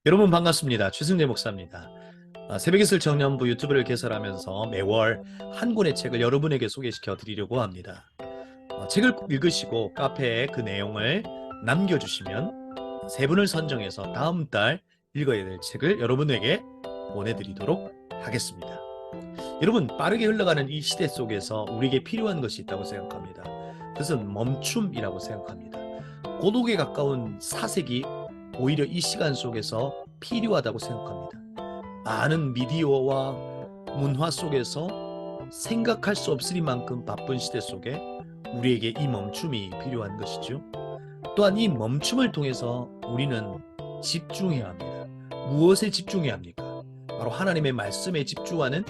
여러분 반갑습니다. 최승재 목사입니다. 새벽이슬 청년부 유튜브를 개설하면서 매월 한 권의 책을 여러분에게 소개시켜 드리려고 합니다. 책을 읽으시고 카페에 그 내용을 남겨주시면 세 분을 선정해서 다음 달 읽어야 될 책을 여러분에게 보내드리도록 하겠습니다. 여러분, 빠르게 흘러가는 이 시대 속에서 우리에게 필요한 것이 있다고 생각합니다. 그것은 멈춤이라고 생각합니다. 고독에 가까운 사색이 오히려 이 시간 속에서 필요하다고 생각합니다. 많은 미디어와 문화 속에서 생각할 수 없으리만큼 바쁜 시대 속에 우리에게 이 멈춤이 필요한 것이죠. 또한 이 멈춤을 통해서 우리는 집중해야 합니다. 무엇에 집중해야 합니까? 바로 하나님의 말씀에 집중하는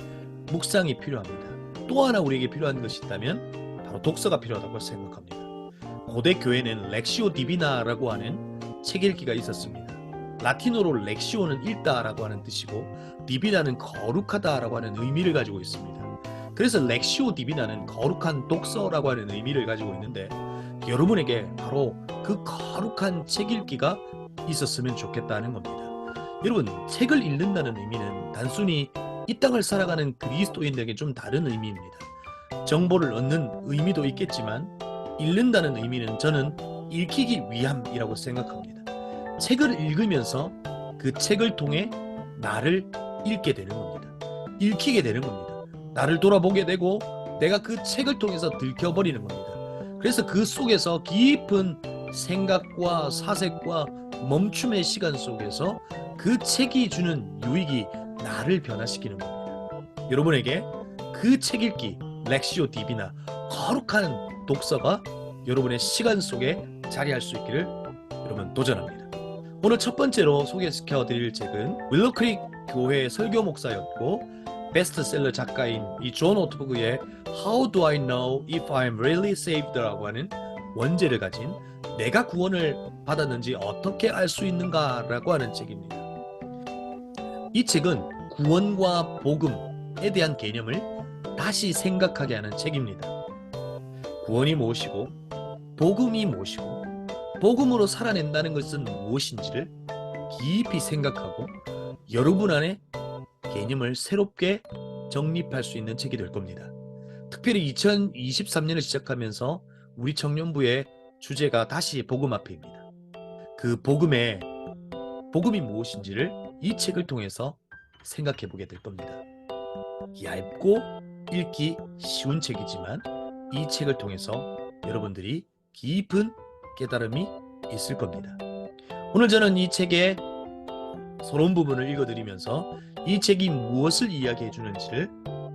묵상이 필요합니다. 또 하나 우리에게 필요한 것이 있다면 바로 독서가 필요하다고 생각합니다. 고대 교회는 렉시오 디비나라고 하는 책 읽기가 있었습니다. 라틴어로 렉시오는 읽다라고 하는 뜻이고 디비나는 거룩하다라고 하는 의미를 가지고 있습니다. 그래서 렉시오 디비나는 거룩한 독서라고 하는 의미를 가지고 있는데 여러분에게 바로 그 거룩한 책 읽기가 있었으면 좋겠다는 겁니다. 여러분, 책을 읽는다는 의미는 단순히 이 땅을 살아가는 그리스도인에게 좀 다른 의미입니다. 정보를 얻는 의미도 있겠지만 읽는다는 의미는 저는 읽히기 위함이라고 생각합니다. 책을 읽으면서 그 책을 통해 나를 읽게 되는 겁니다. 읽히게 되는 겁니다. 나를 돌아보게 되고 내가 그 책을 통해서 들켜버리는 겁니다. 그래서 그 속에서 깊은 생각과 사색과 멈춤의 시간 속에서 그 책이 주는 유익이 나를 변화시키는 겁니다. 여러분에게 그 책 읽기, 렉시오 디비나, 거룩한 독서가 여러분의 시간 속에 자리할 수 있기를 여러분 도전합니다. 오늘 첫 번째로 소개시켜 드릴 책은 윌로크릭 교회 설교 목사였고 베스트셀러 작가인 이 존 오토버그의 How do I know if I'm really saved라고 하는 원제를 가진 내가 구원을 받았는지 어떻게 알 수 있는가라고 하는 책입니다. 이 책은 구원과 복음에 대한 개념을 다시 생각하게 하는 책입니다. 구원이 무엇이고 복음이 무엇이고 복음으로 살아낸다는 것은 무엇인지를 깊이 생각하고 여러분 안에 개념을 새롭게 정립할 수 있는 책이 될 겁니다. 특별히 2023년을 시작하면서 우리 청년부의 주제가 다시 복음 앞에입니다. 그 복음이 무엇인지를 이 책을 통해서 생각해 보게 될 겁니다. 얇고 읽기 쉬운 책이지만 이 책을 통해서 여러분들이 깊은 깨달음이 있을 겁니다. 오늘 저는 이 책의 서론 부분을 읽어드리면서 이 책이 무엇을 이야기해 주는지를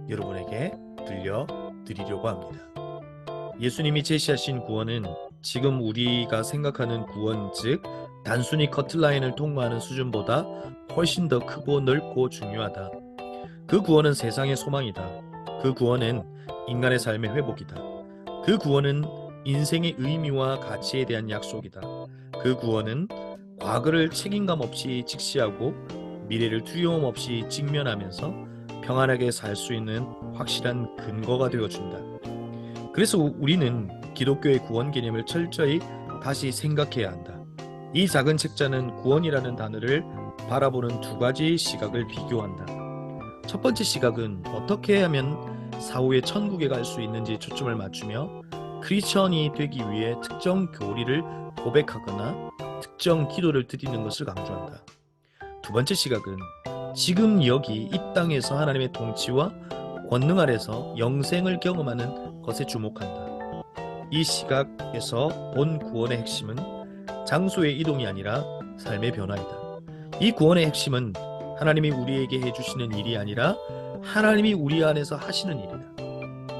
여러분에게 들려드리려고 합니다. 예수님이 제시하신 구원은 지금 우리가 생각하는 구원, 즉 단순히 커트라인을 통과하는 수준보다 훨씬 더 크고 넓고 중요하다. 그 구원은 세상의 소망이다. 그 구원은 인간의 삶의 회복이다. 그 구원은 인생의 의미와 가치에 대한 약속이다. 그 구원은 과거를 책임감 없이 직시하고 미래를 두려움 없이 직면하면서 평안하게 살 수 있는 확실한 근거가 되어준다. 그래서 우리는 기독교의 구원 개념을 철저히 다시 생각해야 한다. 이 작은 책자는 구원이라는 단어를 바라보는 두 가지 시각을 비교한다. 첫 번째 시각은 어떻게 하면 사후에 천국에 갈 수 있는지 초점을 맞추며 크리스천이 되기 위해 특정 교리를 고백하거나 특정 기도를 드리는 것을 강조한다. 두 번째 시각은 지금 여기 이 땅에서 하나님의 통치와 권능 아래서 영생을 경험하는 것에 주목한다. 이 시각에서 본 구원의 핵심은 장소의 이동이 아니라 삶의 변화이다. 이 구원의 핵심은 하나님이 우리에게 해주시는 일이 아니라 하나님이 우리 안에서 하시는 일이다.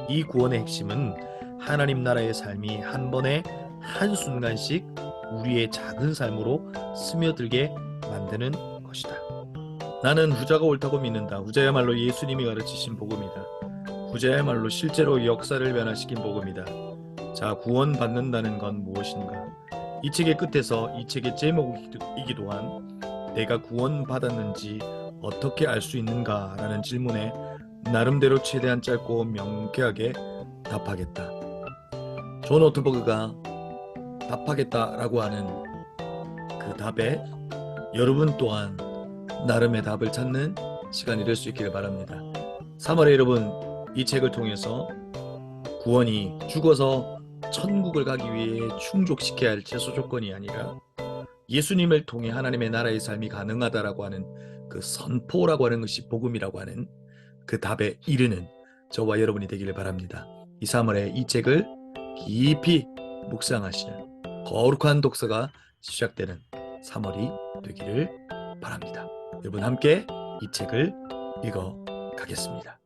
이 구원의 핵심은 하나님 나라의 삶이 한 번에 한순간씩 우리의 작은 삶으로 스며들게 만드는 것이다. 나는 후자가 옳다고 믿는다. 후자야말로 예수님이 가르치신 복음이다. 후자야말로 실제로 역사를 변화시킨 복음이다. 자, 구원받는다는 건 무엇인가? 이 책의 끝에서 이 책의 제목이기도 한 내가 구원받았는지 어떻게 알 수 있는가? 라는 질문에 나름대로 최대한 짧고 명쾌하게 답하겠다. 존 오토버그가 답하겠다라고 하는 그 답에 여러분 또한 나름의 답을 찾는 시간이 될 수 있기를 바랍니다. 3월에 여러분 이 책을 통해서 구원이 죽어서 천국을 가기 위해 충족시켜야 할 최소 조건이 아니라 예수님을 통해 하나님의 나라의 삶이 가능하다라고 하는 그 선포라고 하는 것이 복음이라고 하는 그 답에 이르는 저와 여러분이 되기를 바랍니다. 이 3월에 이 책을 깊이 묵상하시는 거룩한 독서가 시작되는 3월이 되기를 바랍니다. 여러분 함께 이 책을 읽어 가겠습니다.